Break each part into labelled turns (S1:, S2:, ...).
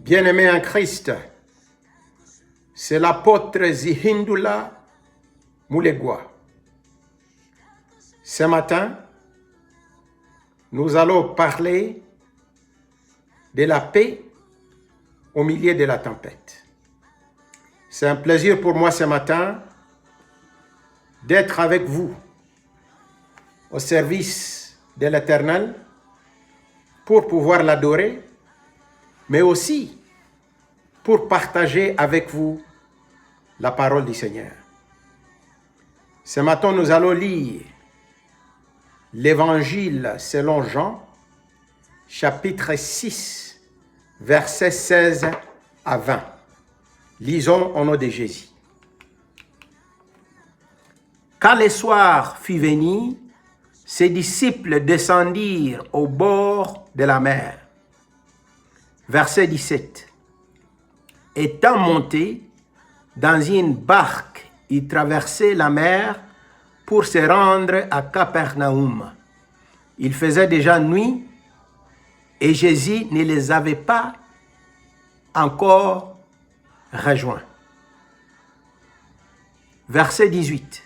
S1: Bien-aimé en Christ, c'est l'apôtre Zihindula Mulegwa. Ce matin, nous allons parler de la paix au milieu de la tempête. C'est un plaisir pour moi ce matin d'être avec vous au service de l'Éternel pour pouvoir l'adorer, mais aussi pour partager avec vous la parole du Seigneur. Ce matin, nous allons lire l'Évangile selon Jean, chapitre 6, versets 16 à 20. Lisons au nom de Jésus. Quand le soir fut venu, ses disciples descendirent au bord de la mer. Verset 17. Étant montés dans une barque, ils traversaient la mer pour se rendre à Capernaum. Il faisait déjà nuit et Jésus ne les avait pas encore rejoints. Verset 18.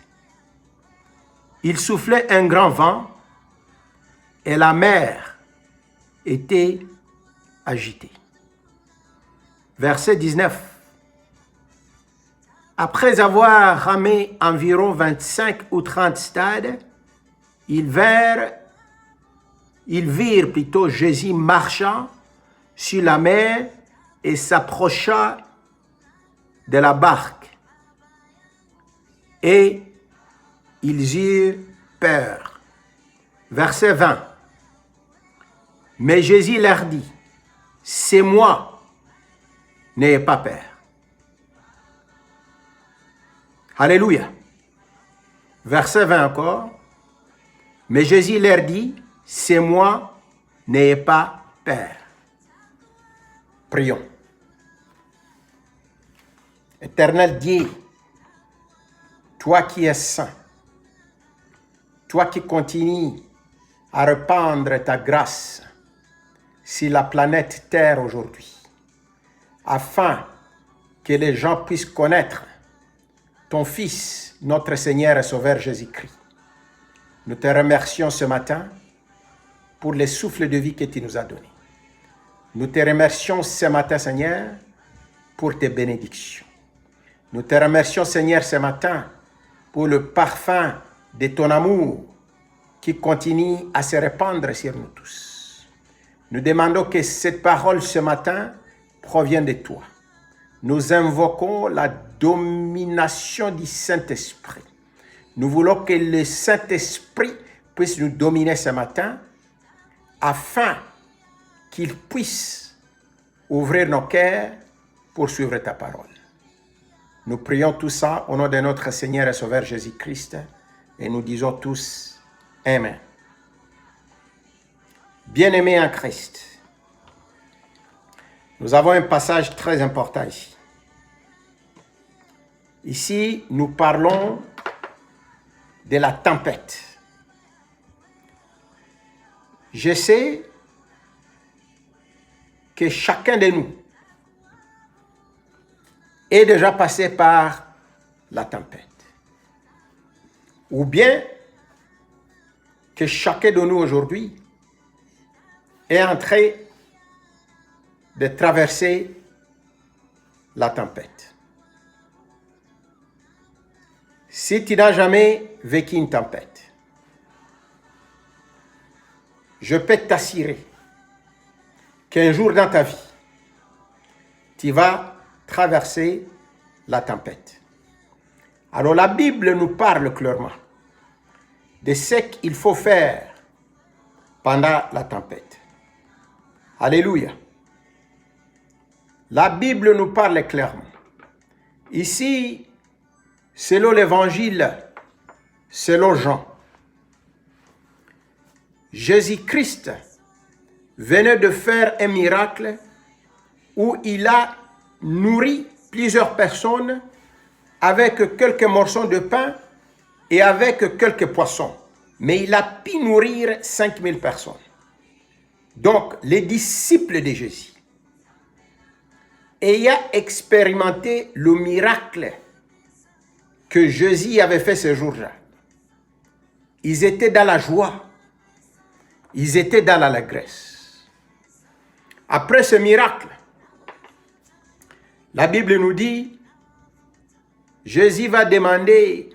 S1: Il soufflait un grand vent et la mer était agitée. Verset 19. Après avoir ramé environ 25 ou 30 stades, ils virent plutôt Jésus marchant sur la mer et s'approcha de la barque. Et ils eurent peur. Verset 20. Mais Jésus leur dit, « C'est moi, n'ayez pas peur. » Alléluia. Verset 20 encore. Mais Jésus leur dit, « C'est moi, n'ayez pas peur. » Prions. Éternel Dieu, toi qui es saint, toi qui continues à répandre ta grâce sur la planète Terre aujourd'hui, afin que les gens puissent connaître ton Fils, notre Seigneur et Sauveur Jésus-Christ. Nous te remercions ce matin pour le souffle de vie que tu nous as donné. Nous te remercions ce matin, Seigneur, pour tes bénédictions. Nous te remercions, Seigneur, ce matin pour le parfum de ton amour qui continue à se répandre sur nous tous. Nous demandons que cette parole ce matin provienne de toi. Nous invoquons la domination du Saint-Esprit. Nous voulons que le Saint-Esprit puisse nous dominer ce matin afin qu'il puisse ouvrir nos cœurs pour suivre ta parole. Nous prions tout ça au nom de notre Seigneur et Sauveur Jésus-Christ et nous disons tous Amen. Bien-aimés en Christ, nous avons un passage très important ici. Ici, nous parlons de la tempête. Je sais que chacun de nous est déjà passé par la tempête. Ou bien que chacun de nous aujourd'hui est en train de traverser la tempête. Si tu n'as jamais vécu une tempête, je peux t'assurer qu'un jour dans ta vie, tu vas traverser la tempête. Alors la Bible nous parle clairement de ce qu'il faut faire pendant la tempête. Alléluia. La Bible nous parle clairement. Ici, selon l'Évangile, selon Jean, Jésus-Christ venait de faire un miracle où il a nourri plusieurs personnes avec quelques morceaux de pain et avec quelques poissons. Mais il a pu nourrir 5000 personnes. Donc, les disciples de Jésus ayant expérimenté le miracle que Jésus avait fait ce jour-là, ils étaient dans la joie, ils étaient dans l'allégresse. Après ce miracle, la Bible nous dit, Jésus va demander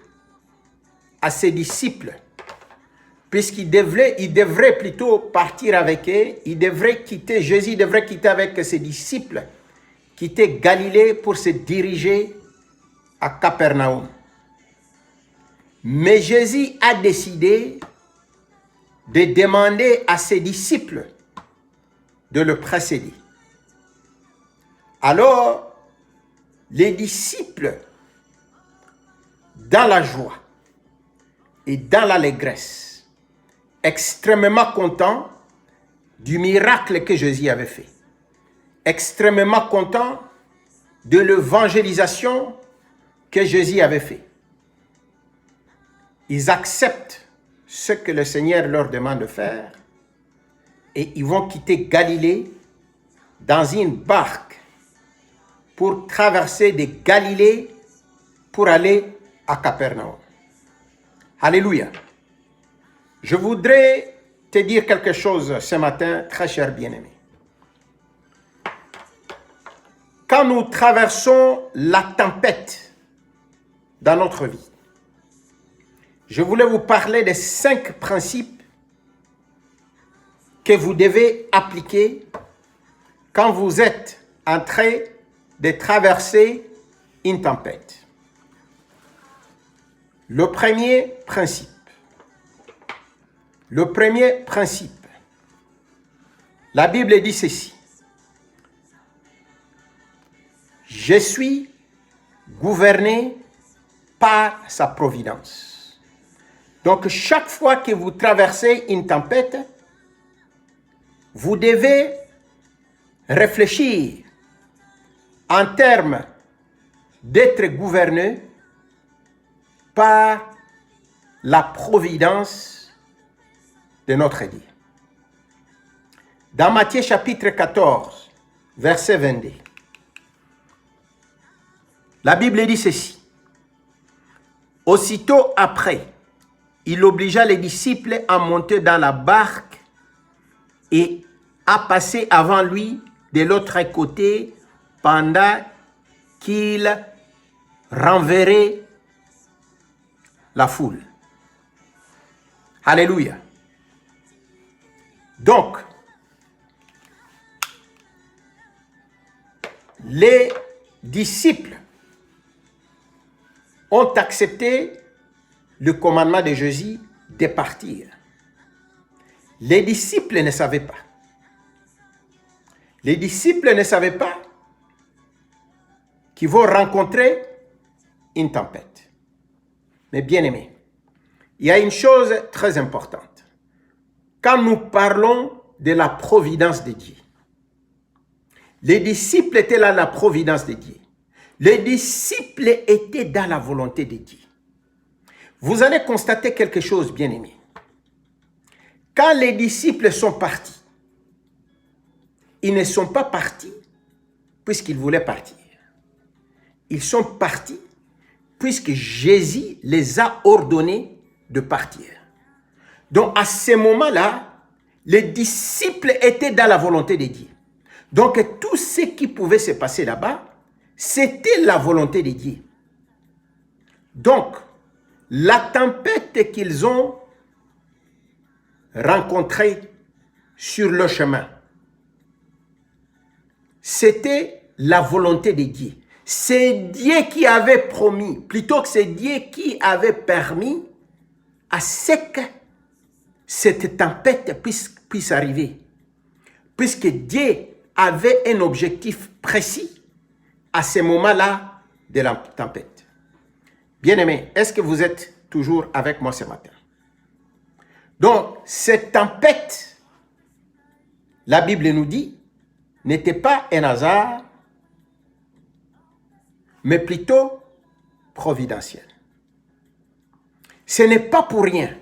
S1: à ses disciples, puisqu'il devrait plutôt partir avec eux, Jésus devrait quitter avec ses disciples, quitter Galilée pour se diriger à Capernaum. Mais Jésus a décidé de demander à ses disciples de le précéder. Alors, les disciples, dans la joie et dans l'allégresse, extrêmement contents du miracle que Jésus avait fait, extrêmement contents de l'évangélisation que Jésus avait fait. Ils acceptent ce que le Seigneur leur demande de faire et ils vont quitter Galilée dans une barque pour traverser de Galilée pour aller à Capernaum. Alléluia. Je voudrais te dire quelque chose ce matin, très cher bien-aimé. Quand nous traversons la tempête dans notre vie, je voulais vous parler des 5 principes que vous devez appliquer quand vous êtes en train de traverser une tempête. Le premier principe. La Bible dit ceci. Je suis gouverné par sa providence. Donc, chaque fois que vous traversez une tempête, vous devez réfléchir en termes d'être gouverné par la providence de notre Dieu. Dans Matthieu chapitre 14, verset 22, la Bible dit ceci. Aussitôt après, il obligea les disciples à monter dans la barque et à passer avant lui de l'autre côté pendant qu'il renverrait la foule. Alléluia. Donc, les disciples ont accepté le commandement de Jésus de partir. Les disciples ne savaient pas. Les disciples ne savaient pas qu'ils vont rencontrer une tempête. Mais bien aimés, il y a une chose très importante. Quand nous parlons de la providence de Dieu, les disciples étaient là, la providence de Dieu. Les disciples étaient dans la volonté de Dieu. Vous allez constater quelque chose, bien aimé. Quand les disciples sont partis, ils ne sont pas partis puisqu'ils voulaient partir. Ils sont partis puisque Jésus les a ordonnés de partir. Donc, à ce moment-là, les disciples étaient dans la volonté de Dieu. Donc, tout ce qui pouvait se passer là-bas, c'était la volonté de Dieu. Donc, la tempête qu'ils ont rencontrée sur le chemin, c'était la volonté de Dieu. C'est Dieu qui avait promis, plutôt que c'est Dieu qui avait permis à ce que cette tempête puisse arriver. Puisque Dieu avait un objectif précis à ce moment-là de la tempête. Bien-aimés, est-ce que vous êtes toujours avec moi ce matin? Donc, cette tempête, la Bible nous dit, n'était pas un hasard, mais plutôt providentiel. Ce n'est pas pour rien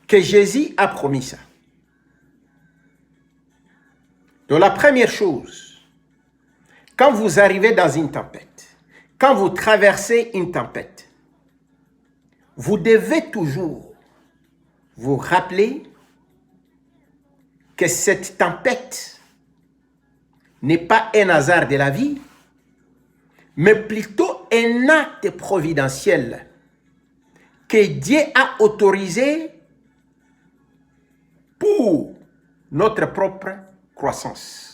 S1: que Jésus a promis ça. Donc la première chose, quand vous arrivez dans une tempête, quand vous traversez une tempête, vous devez toujours vous rappeler que cette tempête n'est pas un hasard de la vie, mais plutôt un acte providentiel que Dieu a autorisé pour notre propre croissance.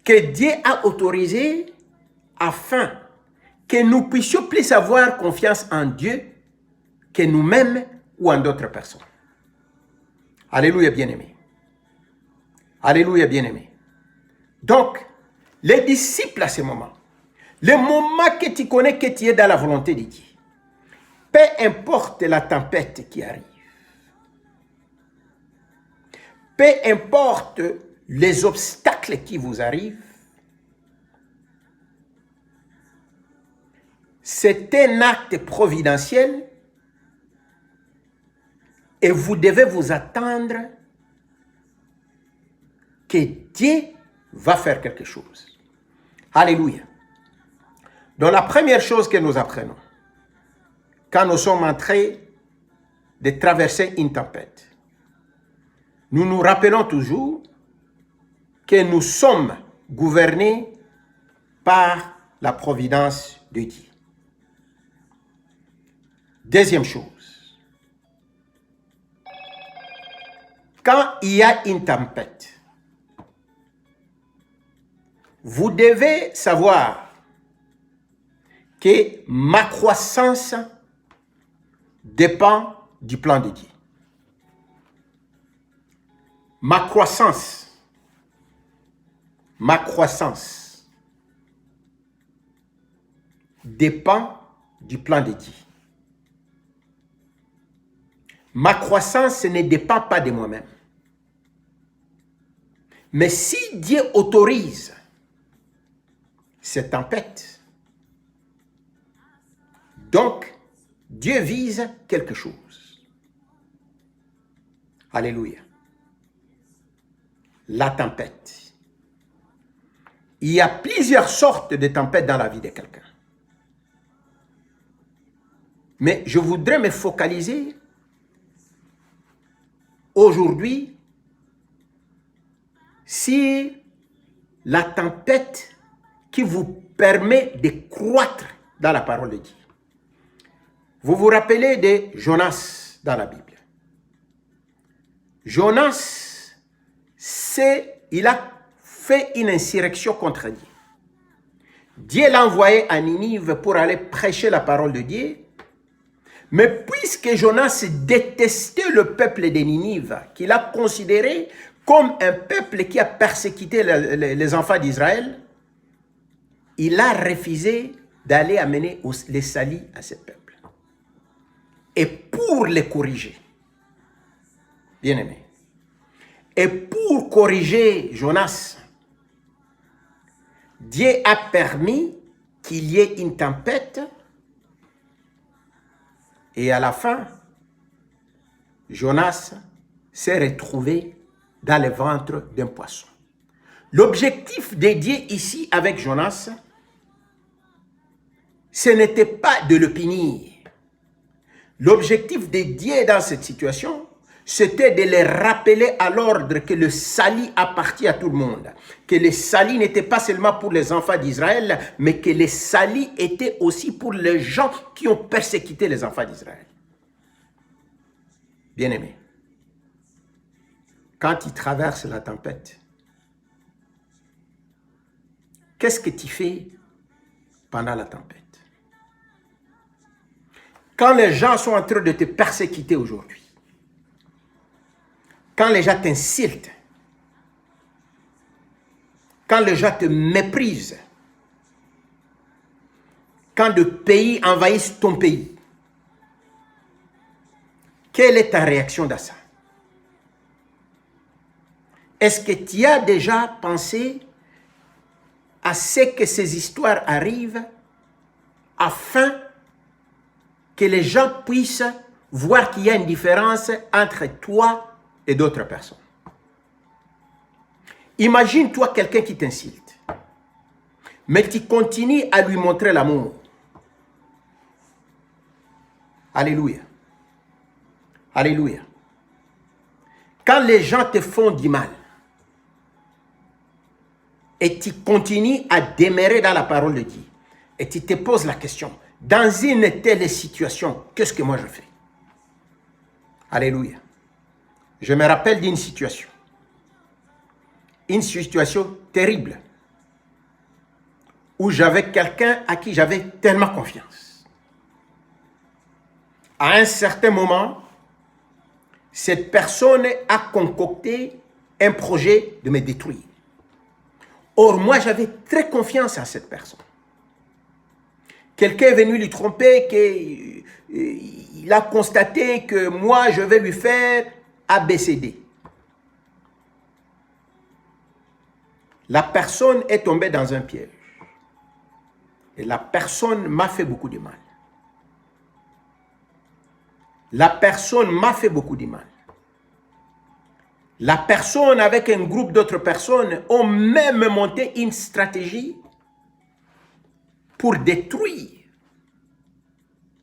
S1: Que Dieu a autorisé afin que nous puissions plus avoir confiance en Dieu que nous-mêmes ou en d'autres personnes. Alléluia, bien-aimés. Alléluia, bien-aimés. Donc, les disciples à ce moment, le moment que tu connais que tu es dans la volonté de Dieu, peu importe la tempête qui arrive, peu importe les obstacles qui vous arrivent, c'est un acte providentiel et vous devez vous attendre que Dieu va faire quelque chose. Alléluia. Donc la première chose que nous apprenons, quand nous sommes en train de traverser une tempête, nous nous rappelons toujours que nous sommes gouvernés par la providence de Dieu. Deuxième chose, quand il y a une tempête, vous devez savoir que ma croissance dépend du plan de Dieu. Ma croissance dépend du plan de Dieu. Ma croissance ne dépend pas de moi-même. Mais si Dieu autorise cette tempête, donc Dieu vise quelque chose. Alléluia. La tempête. Il y a plusieurs sortes de tempêtes dans la vie de quelqu'un. Mais je voudrais me focaliser aujourd'hui sur la tempête qui vous permet de croître dans la parole de Dieu. Vous vous rappelez de Jonas dans la Bible. Jonas, il a fait une insurrection contre Dieu. Dieu l'a envoyé à Ninive pour aller prêcher la parole de Dieu. Mais puisque Jonas détestait le peuple de Ninive, qu'il a considéré comme un peuple qui a persécuté les enfants d'Israël, il a refusé d'aller amener les salis à ce peuple. Et pour les corriger, bien aimé, et pour corriger Jonas, Dieu a permis qu'il y ait une tempête et à la fin, Jonas s'est retrouvé dans le ventre d'un poisson. L'objectif de Dieu ici avec Jonas, ce n'était pas de le punir. L'objectif de Dieu dans cette situation, c'était de les rappeler à l'ordre que le salut appartient à tout le monde. Que le salut n'était pas seulement pour les enfants d'Israël, mais que le salut était aussi pour les gens qui ont persécuté les enfants d'Israël. Bien-aimés, quand ils traversent la tempête, qu'est-ce que tu fais pendant la tempête? Quand les gens sont en train de te persécuter aujourd'hui, quand les gens t'insultent, quand les gens te méprisent, quand le pays envahisse ton pays, quelle est ta réaction dans ça? Est-ce que tu as déjà pensé à ce que ces histoires arrivent afin que les gens puissent voir qu'il y a une différence entre toi et d'autres personnes? Imagine-toi quelqu'un qui t'insulte. Mais tu continues à lui montrer l'amour. Alléluia. Alléluia. Quand les gens te font du mal, et tu continues à demeurer dans la parole de Dieu, et tu te poses la question, dans une telle situation, qu'est-ce que moi je fais? Alléluia. Je me rappelle d'une situation. Une situation terrible. Où j'avais quelqu'un à qui j'avais tellement confiance. À un certain moment, cette personne a concocté un projet de me détruire. Or, moi, j'avais très confiance en cette personne. Quelqu'un est venu lui tromper, qu'il a constaté que moi, je vais lui faire ABCD. La personne est tombée dans un piège. Et la personne m'a fait beaucoup de mal. La personne m'a fait beaucoup de mal. La personne avec un groupe d'autres personnes ont même monté une stratégie pour détruire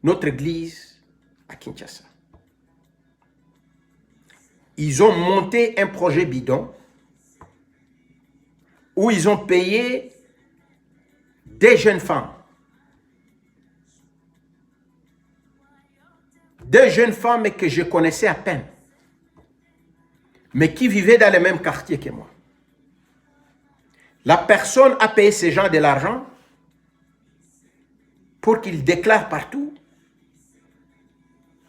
S1: notre église à Kinshasa. Ils ont monté un projet bidon où ils ont payé des jeunes femmes. Des jeunes femmes que je connaissais à peine, mais qui vivaient dans le même quartier que moi. La personne a payé ces gens de l'argent pour qu'ils déclarent partout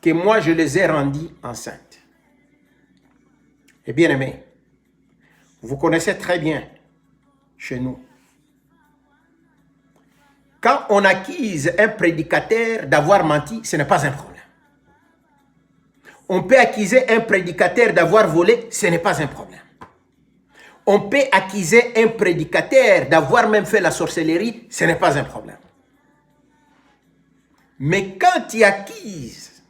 S1: que moi je les ai rendus enceintes. Et bien aimés, vous connaissez très bien chez nous. Quand on accuse un prédicateur d'avoir menti, ce n'est pas un problème. On peut accuser un prédicateur d'avoir volé, ce n'est pas un problème. On peut accuser un prédicateur d'avoir même fait la sorcellerie, ce n'est pas un problème. Mais quand tu accuses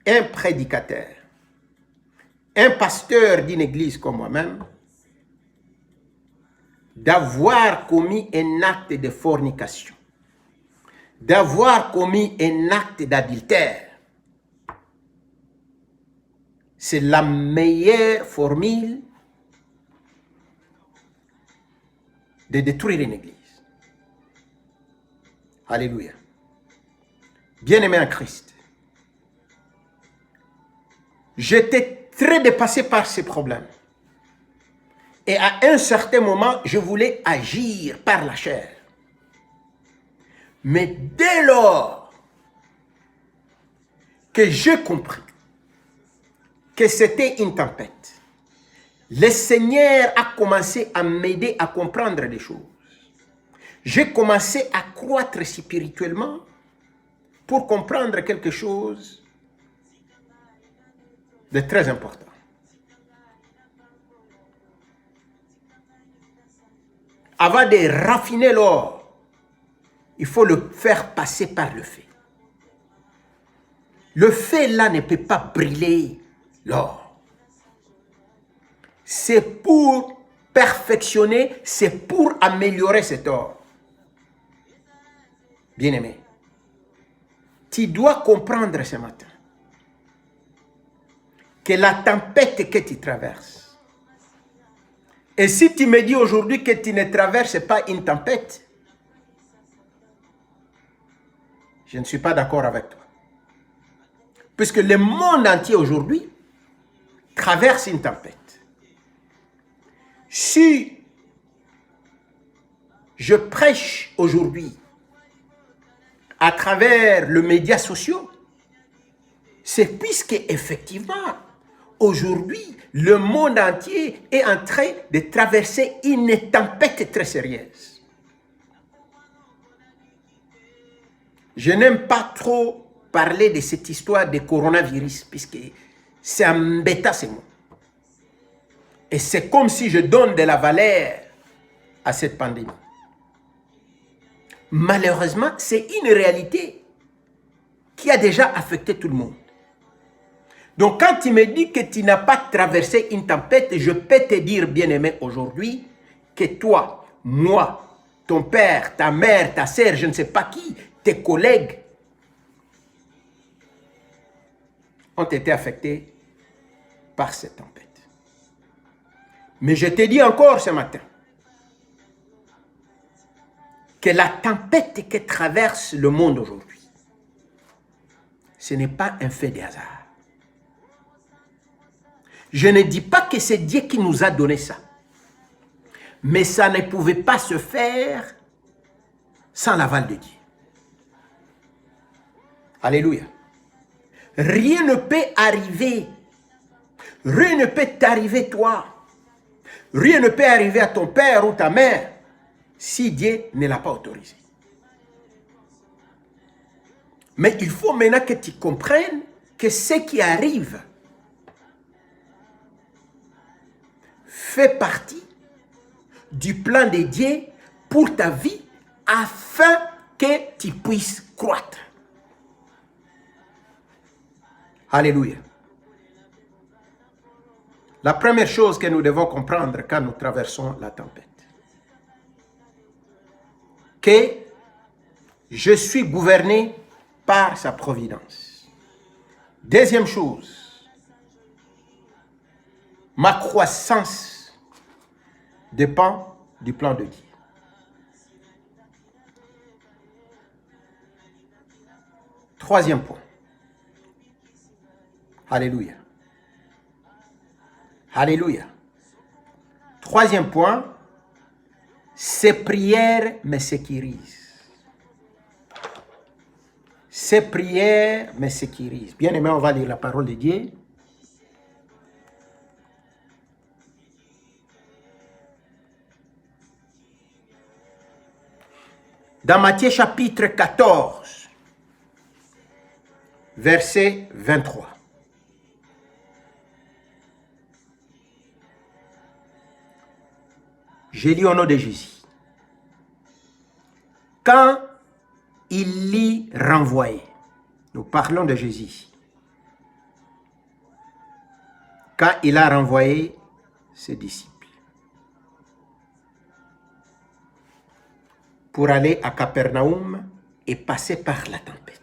S1: un prédicateur, un pasteur d'une église comme moi-même, d'avoir commis un acte de fornication, d'avoir commis un acte d'adultère, c'est la meilleure formule de détruire une église. Alléluia. Bien-aimé en Christ, j'étais très dépassé par ces problèmes. Et à un certain moment, je voulais agir par la chair. Mais dès lors que j'ai compris que c'était une tempête, le Seigneur a commencé à m'aider à comprendre des choses. J'ai commencé à croître spirituellement pour comprendre quelque chose de très important. Avant de raffiner l'or, il faut le faire passer par le feu. Le feu là ne peut pas brûler l'or. C'est pour perfectionner, c'est pour améliorer cet or. Bien-aimé, tu dois comprendre ce matin que la tempête que tu traverses, et si tu me dis aujourd'hui que tu ne traverses pas une tempête, je ne suis pas d'accord avec toi. Puisque le monde entier aujourd'hui traverse une tempête. Si je prêche aujourd'hui à travers les médias sociaux, c'est puisque effectivement, aujourd'hui, le monde entier est en train de traverser une tempête très sérieuse. Je n'aime pas trop parler de cette histoire de coronavirus, puisque c'est embêtant ces mots. Et c'est comme si je donne de la valeur à cette pandémie. Malheureusement, c'est une réalité qui a déjà affecté tout le monde. Donc, quand tu me dis que tu n'as pas traversé une tempête, je peux te dire, bien-aimé, aujourd'hui, que toi, moi, ton père, ta mère, ta sœur, je ne sais pas qui, tes collègues ont été affectés par cette tempête. Mais je te dis encore ce matin que la tempête qui traverse le monde aujourd'hui, ce n'est pas un fait de hasard. Je ne dis pas que c'est Dieu qui nous a donné ça. Mais ça ne pouvait pas se faire sans l'aval de Dieu. Alléluia. Rien ne peut arriver. Rien ne peut t'arriver toi. Rien ne peut arriver à ton père ou ta mère si Dieu ne l'a pas autorisé. Mais il faut maintenant que tu comprennes que ce qui arrive fait partie du plan de Dieu pour ta vie afin que tu puisses croître. Alléluia. La première chose que nous devons comprendre quand nous traversons la tempête, que je suis gouverné par sa providence. Deuxième chose, ma croissance dépend du plan de Dieu. Troisième point. Alléluia. Alléluia. Troisième point, ces prières me sécurisent. Ces prières me sécurisent. Bien aimé, on va lire la parole de Dieu. Dans Matthieu chapitre 14, verset 23. Je lis au nom de Jésus. Quand il l'y renvoyait, nous parlons de Jésus. Quand il a renvoyé ses disciples pour aller à Capernaum et passer par la tempête.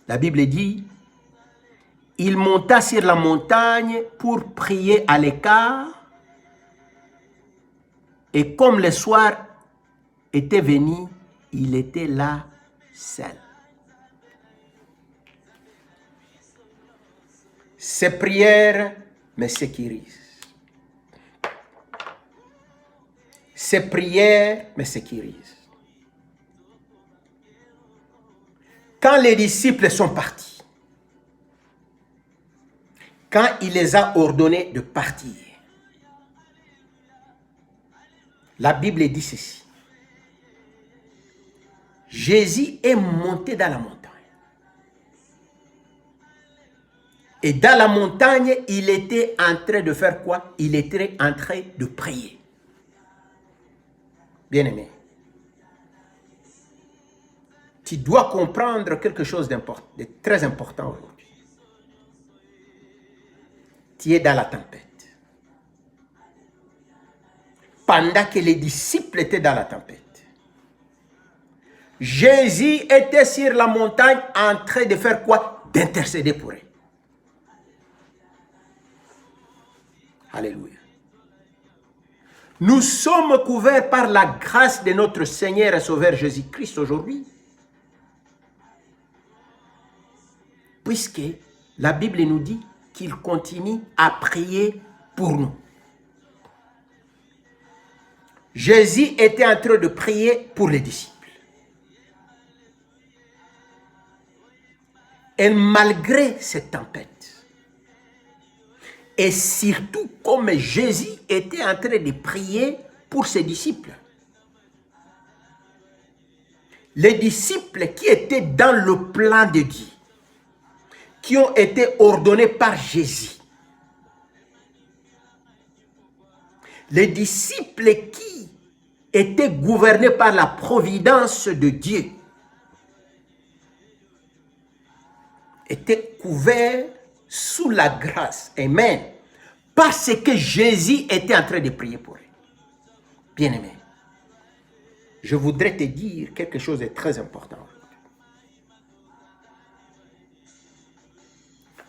S1: La Bible dit, il monta sur la montagne pour prier à l'écart. Et comme le soir était venu, il était là seul. Ces prières me sécurisent. Ces prières me sécurisent. Quand les disciples sont partis, quand il les a ordonnés de partir, la Bible dit ceci. Jésus est monté dans la montagne. Et dans la montagne, il était en train de faire quoi? Il était en train de prier. Bien-aimé, tu dois comprendre quelque chose de très important aujourd'hui. Tu es dans la tempête. Pendant que les disciples étaient dans la tempête, Jésus était sur la montagne en train de faire quoi? D'intercéder pour eux. Alléluia. Nous sommes couverts par la grâce de notre Seigneur et Sauveur Jésus-Christ aujourd'hui. Puisque la Bible nous dit qu'il continue à prier pour nous. Jésus était en train de prier pour les disciples. Et malgré cette tempête, et surtout comme Jésus était en train de prier pour ses disciples, les disciples qui étaient dans le plan de Dieu, qui ont été ordonnés par Jésus, les disciples qui étaient gouvernés par la providence de Dieu, étaient couverts sous la grâce. Amen. Parce que Jésus était en train de prier pour eux. Bien-aimé, je voudrais te dire quelque chose de très important.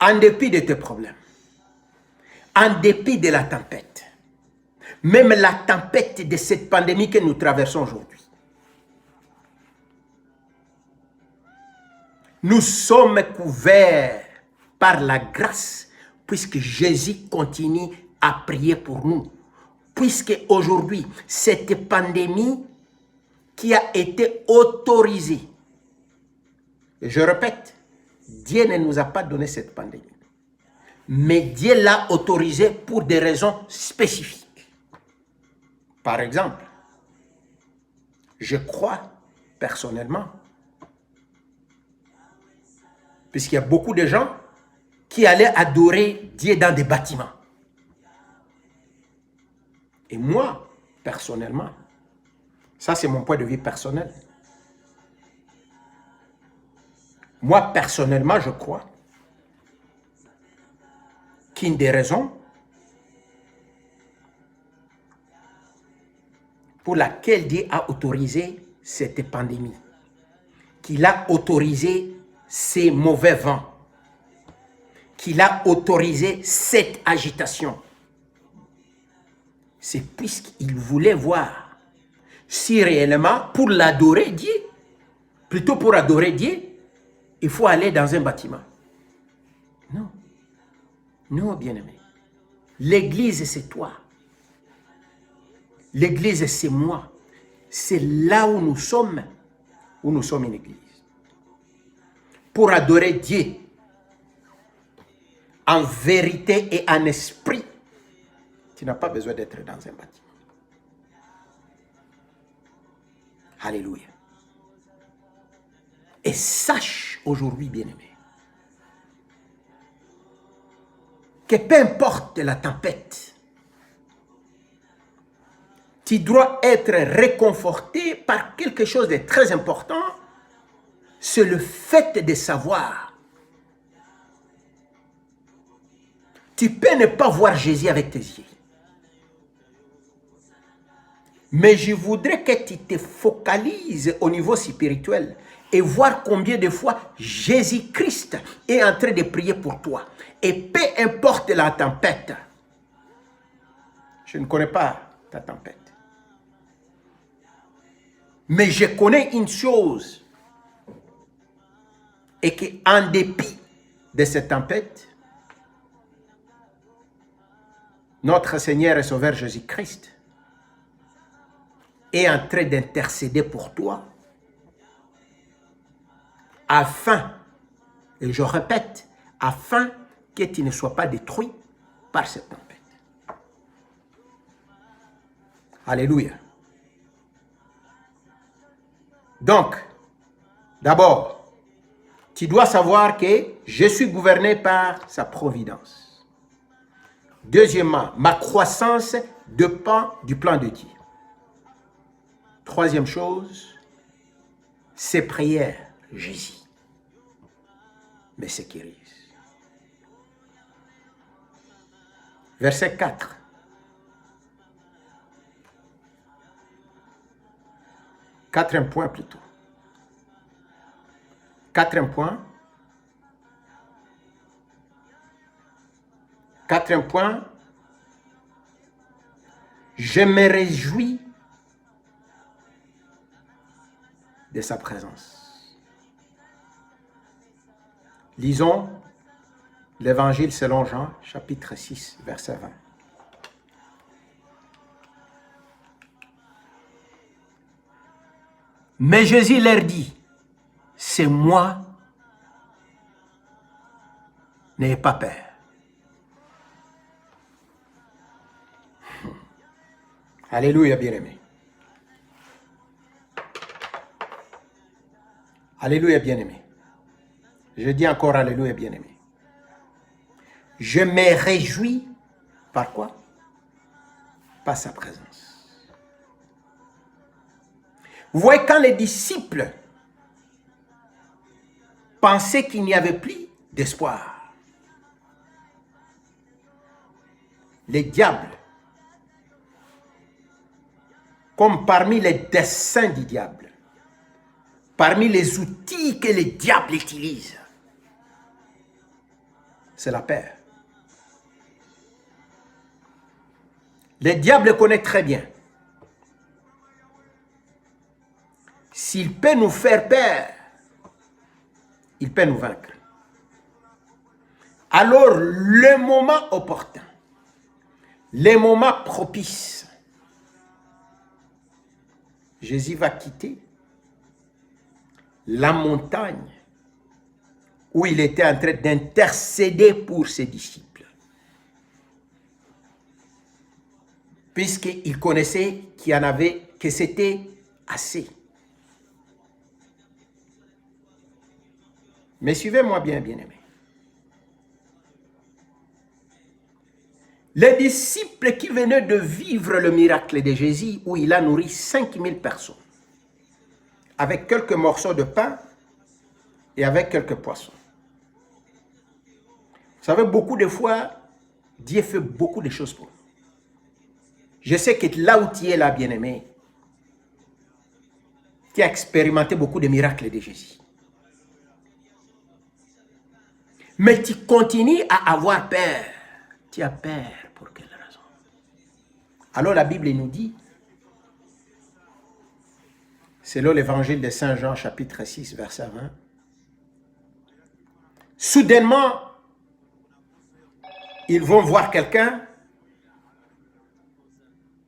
S1: En dépit de tes problèmes, en dépit de la tempête, même la tempête de cette pandémie que nous traversons aujourd'hui, nous sommes couverts par la grâce puisque Jésus continue à prier pour nous. Puisque aujourd'hui, cette pandémie qui a été autorisée, et je répète, Dieu ne nous a pas donné cette pandémie, mais Dieu l'a autorisée pour des raisons spécifiques. Par exemple, je crois personnellement, puisqu'il y a beaucoup de gens qui allaient adorer Dieu dans des bâtiments. Et moi, personnellement, ça c'est mon point de vue personnel. Moi, personnellement, je crois qu'une des raisons pour laquelle Dieu a autorisé cette pandémie, qu'il a autorisé ces mauvais vents, qu'il a autorisé cette agitation, c'est puisqu'il voulait voir si réellement, pour l'adorer Dieu, plutôt pour adorer Dieu, il faut aller dans un bâtiment. Non. Non, bien-aimé. L'église, c'est toi. L'église, c'est moi. C'est là où nous sommes une église. Pour adorer Dieu, en vérité et en esprit, tu n'as pas besoin d'être dans un bâtiment. Alléluia. Et sache aujourd'hui, bien-aimé, que peu importe la tempête, tu dois être réconforté par quelque chose de très important, c'est le fait de savoir. Tu peux ne pas voir Jésus avec tes yeux. Mais je voudrais que tu te focalises au niveau spirituel et voir combien de fois Jésus-Christ est en train de prier pour toi. Et peu importe la tempête, je ne connais pas ta tempête, mais je connais une chose, et qu'en dépit de cette tempête, notre Seigneur et Sauveur Jésus-Christ est en train d'intercéder pour toi afin, et je répète, afin que tu ne sois pas détruit par cette tempête. Alléluia. Donc, d'abord, tu dois savoir que je suis gouverné par sa providence. Deuxièmement, ma croissance dépend du plan de Dieu. Troisième chose, ses prières, Jésus, me sécurise. Verset 4. Quatrième point plutôt. Quatrième point. Quatrième point. Je me réjouis de sa présence. Lisons l'Évangile selon Jean, chapitre 6, verset 20. Mais Jésus leur dit, c'est moi, n'ayez pas peur. Alléluia, bien-aimé. Alléluia, bien-aimé. Je dis encore Alléluia, bien-aimé. Je me réjouis par quoi? Par sa présence. Vous voyez, quand les disciples pensaient qu'il n'y avait plus d'espoir, les diables comme parmi les desseins du diable, parmi les outils que le diable utilise, c'est la peur. Le diable connaît très bien. S'il peut nous faire peur, il peut nous vaincre. Alors, le moment opportun, le moment propice, Jésus va quitter la montagne où il était en train d'intercéder pour ses disciples. Puisqu'il connaissait qu'il y en avait, que c'était assez. Mais suivez-moi bien, bien-aimés. Les disciples qui venaient de vivre le miracle de Jésus, où il a nourri 5000 personnes, avec quelques morceaux de pain et avec quelques poissons. Vous savez, beaucoup de fois, Dieu fait beaucoup de choses pour nous. Je sais que là où tu es là, bien-aimé, tu as expérimenté beaucoup de miracles de Jésus. Mais tu continues à avoir peur. Tu as peur pour quelle raison? Alors la Bible nous dit, selon l'évangile de Saint Jean, chapitre 6, verset 20, soudainement, ils vont voir quelqu'un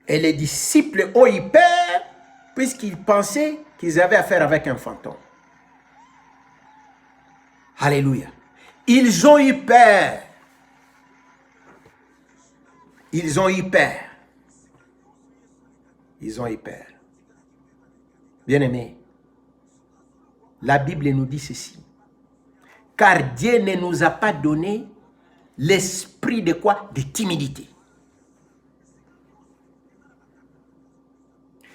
S1: et les disciples ont eu peur puisqu'ils pensaient qu'ils avaient affaire avec un fantôme. Alléluia. Ils ont eu peur. Ils ont eu peur. Ils ont eu peur. Bien-aimés, la Bible nous dit ceci. Car Dieu ne nous a pas donné l'esprit de quoi? De timidité.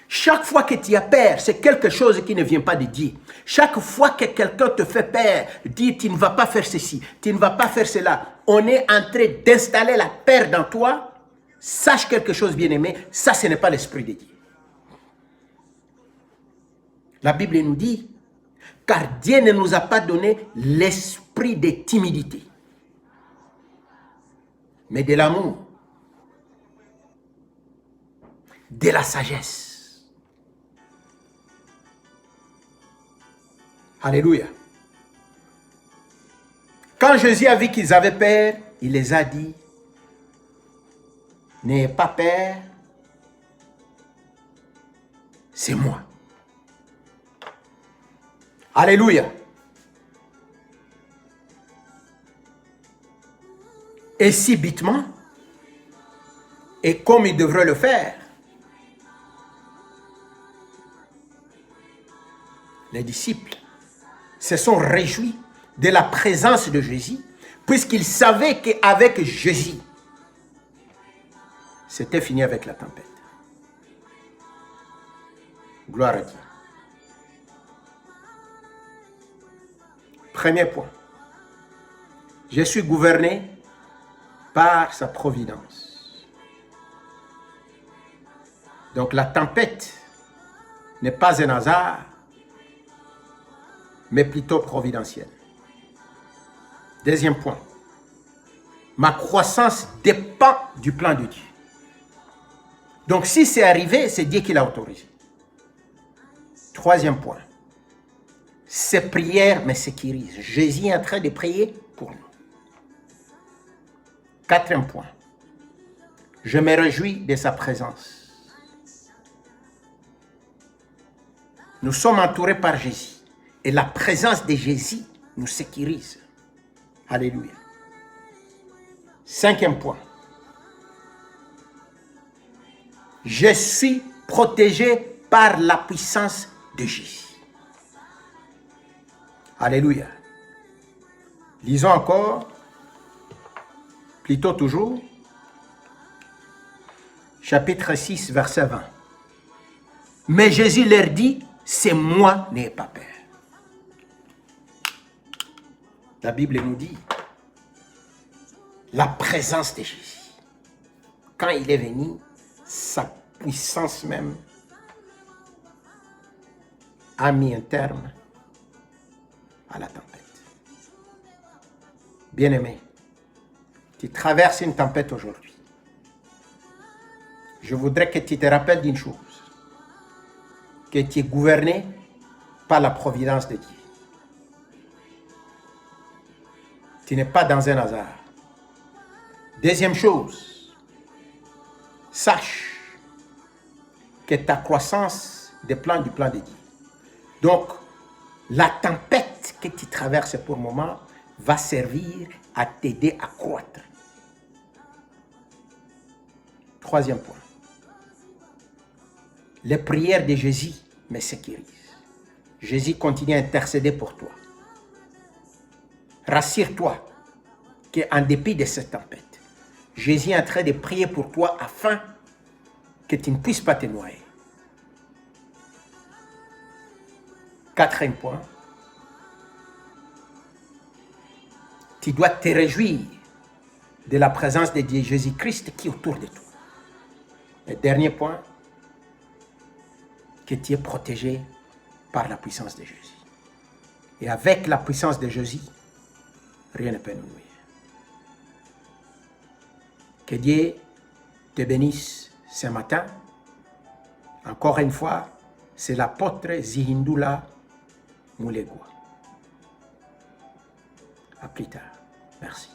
S1: Chaque fois que tu as peur, c'est quelque chose qui ne vient pas de Dieu. Chaque fois que quelqu'un te fait peur, dit tu ne vas pas faire ceci, tu ne vas pas faire cela. On est en train d'installer la peur dans toi. Sache quelque chose, bien-aimé, ça ce n'est pas l'esprit de Dieu. La Bible nous dit, car Dieu ne nous a pas donné l'esprit de timidité, mais de l'amour, de la sagesse. Alléluia. Quand Jésus a vu qu'ils avaient peur, il les a dit, n'ayez pas peur, c'est moi. Alléluia. Et subitement, et comme il devrait le faire, les disciples se sont réjouis de la présence de Jésus, puisqu'ils savaient qu'avec Jésus, c'était fini avec la tempête. Gloire à Dieu. Premier point. Je suis gouverné par sa providence. Donc la tempête n'est pas un hasard, mais plutôt providentielle. Deuxième point. Ma croissance dépend du plan de Dieu. Donc si c'est arrivé, c'est Dieu qui l'a autorisé. Troisième point. Ces prières me sécurisent. Jésus est en train de prier pour nous. Quatrième point. Je me réjouis de sa présence. Nous sommes entourés par Jésus. Et la présence de Jésus nous sécurise. Alléluia. Cinquième point. Je suis protégé par la puissance de Jésus. Alléluia. Lisons encore, plutôt toujours, chapitre 6, verset 20. Mais Jésus leur dit, c'est moi, n'ayez pas peur. La Bible nous dit, la présence de Jésus. Quand il est venu, sa puissance même a mis un terme à la tempête. Bien-aimé, tu traverses une tempête aujourd'hui. Je voudrais que tu te rappelles d'une chose, que tu es gouverné par la providence de Dieu. Tu n'es pas dans un hasard. Deuxième chose, sache que ta croissance dépend du plan de Dieu. Donc, la tempête que tu traverses pour le moment va servir à t'aider à croître. Troisième point. Les prières de Jésus me sécurisent. Jésus continue à intercéder pour toi. Rassure-toi qu'en dépit de cette tempête, Jésus est en train de prier pour toi afin que tu ne puisses pas te noyer. Quatrième point. Tu dois te réjouir de la présence de Dieu Jésus-Christ qui est autour de toi. Le dernier point, que tu es protégé par la puissance de Jésus. Et avec la puissance de Jésus, rien ne peut nous nuire. Que Dieu te bénisse ce matin. Encore une fois, c'est l'apôtre Zihindula Mulegwa. À plus tard. Merci.